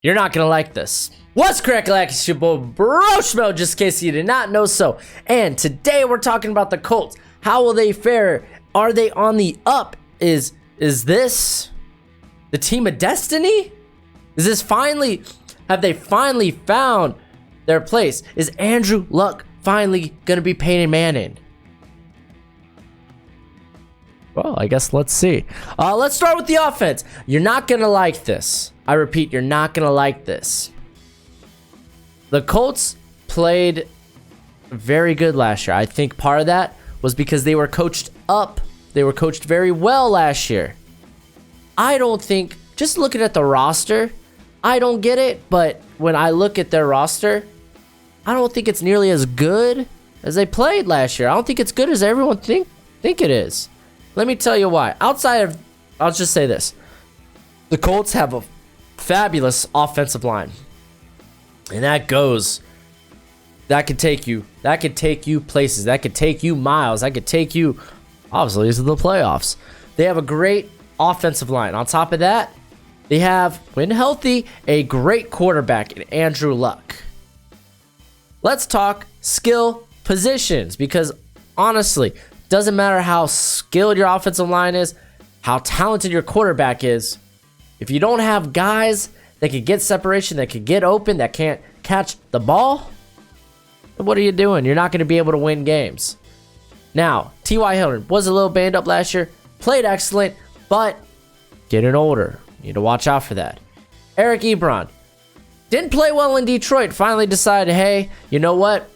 You're not gonna like this. What's cracking, like it's your boy Broshmo, just in case you did not know so. And today we're talking about the Colts. How will they fare? Are they on the up? Is this the team of destiny? Is this finally, have they finally found their place? Is Andrew Luck finally gonna be Peyton Manning? Well, I guess let's see. Let's start with the offense. You're not gonna like this. I repeat, you're not gonna like this. The Colts played very good last year. I think part of that was because they were coached up. They were coached very well last year. I don't think, just looking at the roster, I don't get it, but when I look at their roster, I don't think it's nearly as good as they played last year. I don't think it's good as everyone think it is. Let me tell you why. Outside of, I'll just say this. The Colts have a fabulous offensive line. And that could take you places. That could take you miles. That could take you, obviously, to the playoffs. They have a great offensive line. On top of that, they have, when healthy, a great quarterback in Andrew Luck. Let's talk skill positions, because honestly, doesn't matter how skilled your offensive line is, how talented your quarterback is, if you don't have guys that can get separation, that can get open, that can't catch the ball, then what are you doing? You're not going to be able to win games. Now, T.Y. Hilton was a little banged up last year, played excellent, but getting older. You need to watch out for that. Eric Ebron didn't play well in Detroit, finally decided, hey, you know what?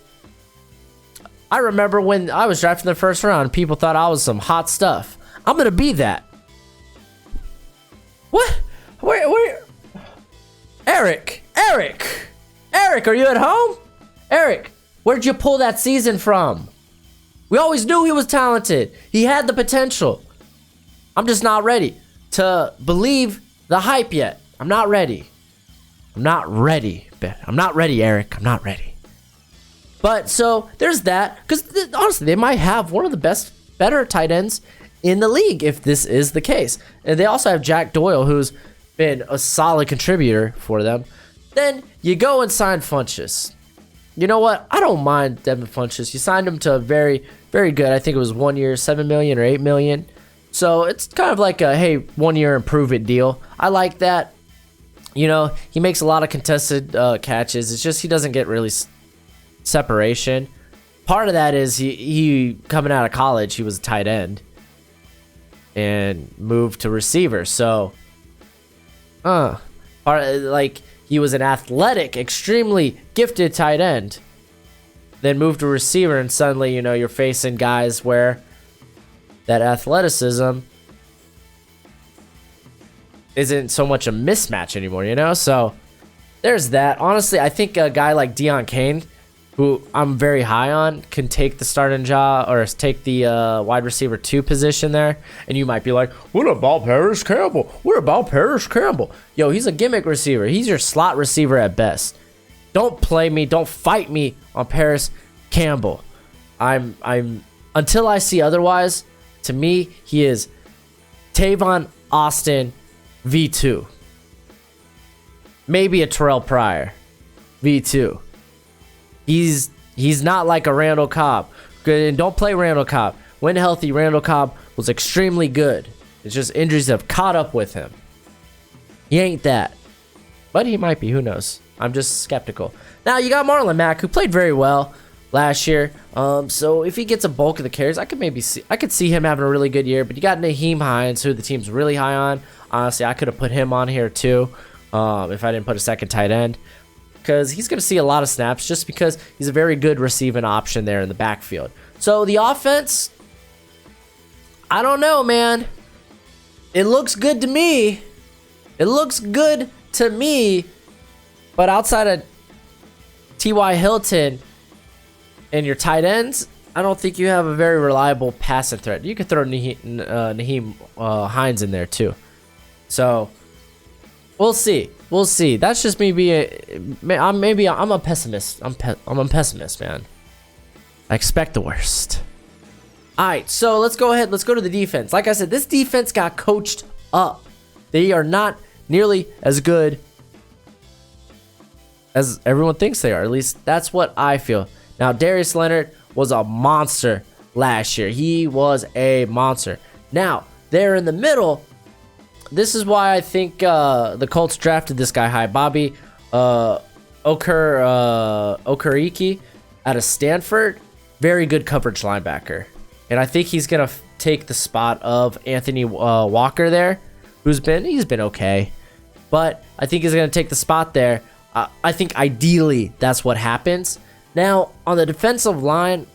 I remember when I was drafted in the first round, people thought I was some hot stuff. I'm going to be that. What? Where? Eric, are you at home? Eric, where'd you pull that season from? We always knew he was talented. He had the potential. I'm just not ready to believe the hype yet. I'm not ready, Eric. I'm not ready. But so there's that, because honestly, they might have one of the better tight ends in the league if this is the case. And they also have Jack Doyle, who's been a solid contributor for them. Then you go and sign Funchess. You know what? I don't mind Devin Funchess. You signed him to a very, very good, I think it was 1 year, $7 million or $8 million. So it's kind of like a, hey, 1 year improve-it deal. I like that. You know, he makes a lot of contested catches. It's just he doesn't get really separation. Part of that is he coming out of college, he was a tight end and moved to receiver. So, like he was an athletic, extremely gifted tight end, then moved to receiver, and suddenly, you know, you're facing guys where that athleticism isn't so much a mismatch anymore, you know? So there's that. Honestly, I think a guy like Deion Kane, who I'm very high on, can take the starting job or take the wide receiver 2 position there. And you might be like, what about Paris Campbell? Yo, he's a gimmick receiver. He's your slot receiver at best. Don't play me. Don't fight me on Paris Campbell. I'm until I see otherwise, to me, he is Tavon Austin V2. Maybe a Terrell Pryor V2. He's not like a Randall Cobb. And don't play Randall Cobb. When healthy, Randall Cobb was extremely good. It's just injuries have caught up with him. He ain't that. But he might be. Who knows? I'm just skeptical. Now, you got Marlon Mack, who played very well last year. So if he gets a bulk of the carries, I could see him having a really good year. But you got Nyheim Hines, who the team's really high on. Honestly, I could have put him on here too if I didn't put a second tight end, because he's going to see a lot of snaps just because he's a very good receiving option there in the backfield. So the offense, I don't know, man. It looks good to me. But outside of T.Y. Hilton and your tight ends, I don't think you have a very reliable passing threat. You could throw Nyheim Hines in there too. So we'll see. That's just me being. I'm a pessimist. I'm a pessimist, man. I expect the worst. All right, so let's go ahead. Let's go to the defense. Like I said, this defense got coached up. They are not nearly as good as everyone thinks they are. At least that's what I feel. Now, Darius Leonard was a monster last year. He was a monster. Now, there in the middle, this is why I think the Colts drafted this guy high. Bobby Okereke out of Stanford. Very good coverage linebacker. And I think he's going to take the spot of Anthony Walker there, he's been okay. But I think he's going to take the spot there. I think ideally that's what happens. Now, on the defensive line,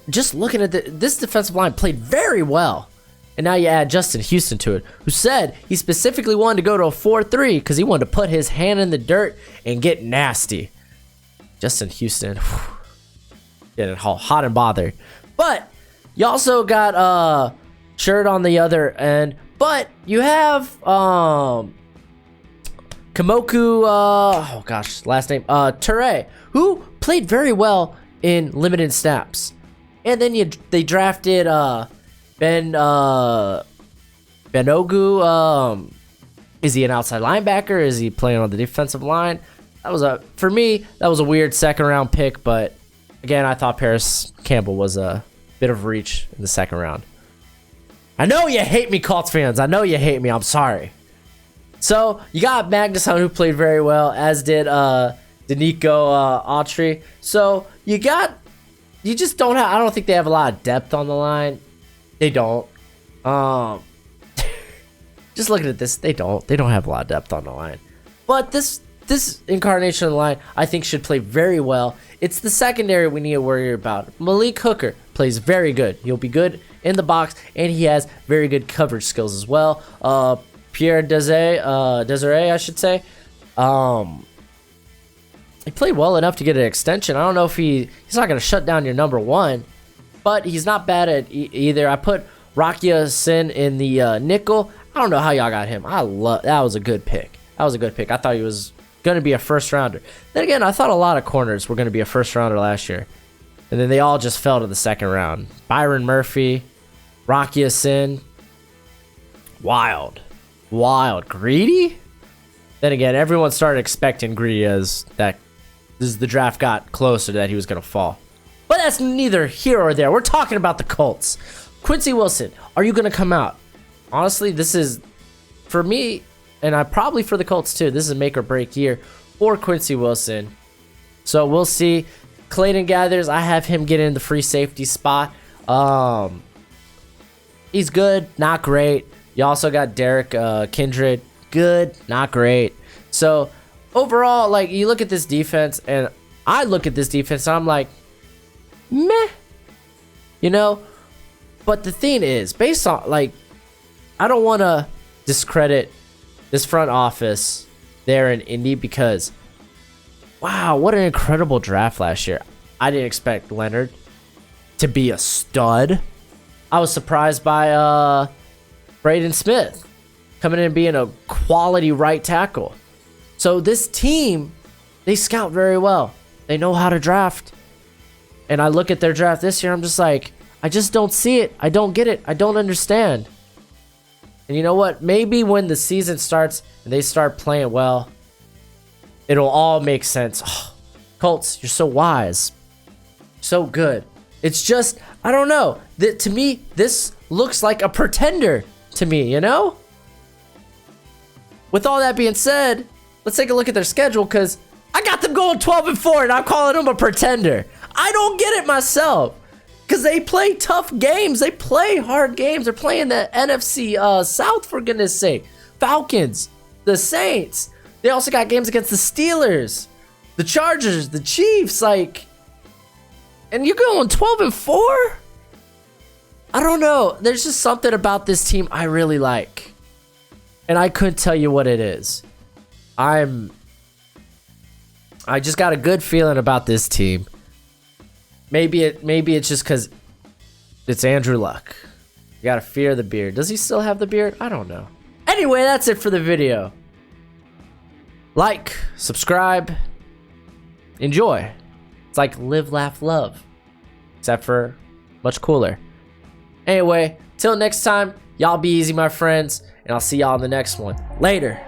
just looking at this defensive line played very well. And now you add Justin Houston to it, who said he specifically wanted to go to a 4-3 because he wanted to put his hand in the dirt and get nasty. Justin Houston, getting hot and bothered. But you also got Shirt on the other end. But you have Kamoku, last name, Ture, who played very well in limited snaps. And then they drafted Benogu. Is he an outside linebacker? Is he playing on the defensive line? For me, that was a weird second round pick, but again, I thought Paris Campbell was a bit of reach in the second round. I know you hate me, Colts fans. I know you hate me. I'm sorry. So you got Magnus Hunt, who played very well, as did Danico Autry. So you just don't have. I don't think they have a lot of depth on the line. They don't. Just looking at this, they don't have a lot of depth on the line. But this incarnation of the line, I think, should play very well. It's the secondary we need to worry about. Malik Hooker plays very good. He'll be good in the box, and he has very good coverage skills as well. Pierre Desiree, I should say. He played well enough to get an extension. I don't know if he's not going to shut down your number one, but he's not bad at either. I put Rakia Sin in the nickel. I don't know how y'all got him. That was a good pick. I thought he was going to be a first rounder. Then again, I thought a lot of corners were going to be a first rounder last year, and then they all just fell to the second round. Byron Murphy, Rakia Sin, wild. Greedy. Then again, everyone started expecting Greedy as the draft got closer that he was going to fall. But that's neither here or there. We're talking about the Colts. Quincy Wilson, are you going to come out? Honestly, this is, for me, and probably for the Colts too, this is a make or break year for Quincy Wilson. So we'll see. Clayton Gathers, I have him get in the free safety spot. He's good, not great. You also got Derek Kindred. Good, not great. So overall, like, you look at this defense, and I look at this defense, and I'm like, meh. You know? But the thing is, based on, like, I don't want to discredit this front office there in Indy because, wow, what an incredible draft last year. I didn't expect Leonard to be a stud. I was surprised by Braden Smith coming in and being a quality right tackle. So this team, they scout very well. They know how to draft. And I look at their draft this year, I'm just like, I just don't see it. I don't get it. I don't understand. And you know what? Maybe when the season starts and they start playing well, it'll all make sense. Oh, Colts, you're so wise. So good. It's just, I don't know. To me, this looks like a pretender to me, you know? With all that being said, let's take a look at their schedule, because I got them going 12-4 and I'm calling them a pretender. I don't get it myself, because they play tough games. They play hard games. They're playing the NFC South, for goodness sake. Falcons, the Saints. They also got games against the Steelers, the Chargers, the Chiefs. Like, and you're going 12-4? I don't know. There's just something about this team I really like. And I couldn't tell you what it is. I just got a good feeling about this team. Maybe it's just because it's Andrew Luck. You gotta fear the beard. Does he still have the beard? I don't know. Anyway, that's it for the video. Like, subscribe, enjoy. It's like live, laugh, love. Except for much cooler. Anyway, till next time, y'all be easy, my friends, and I'll see y'all in the next one. Later.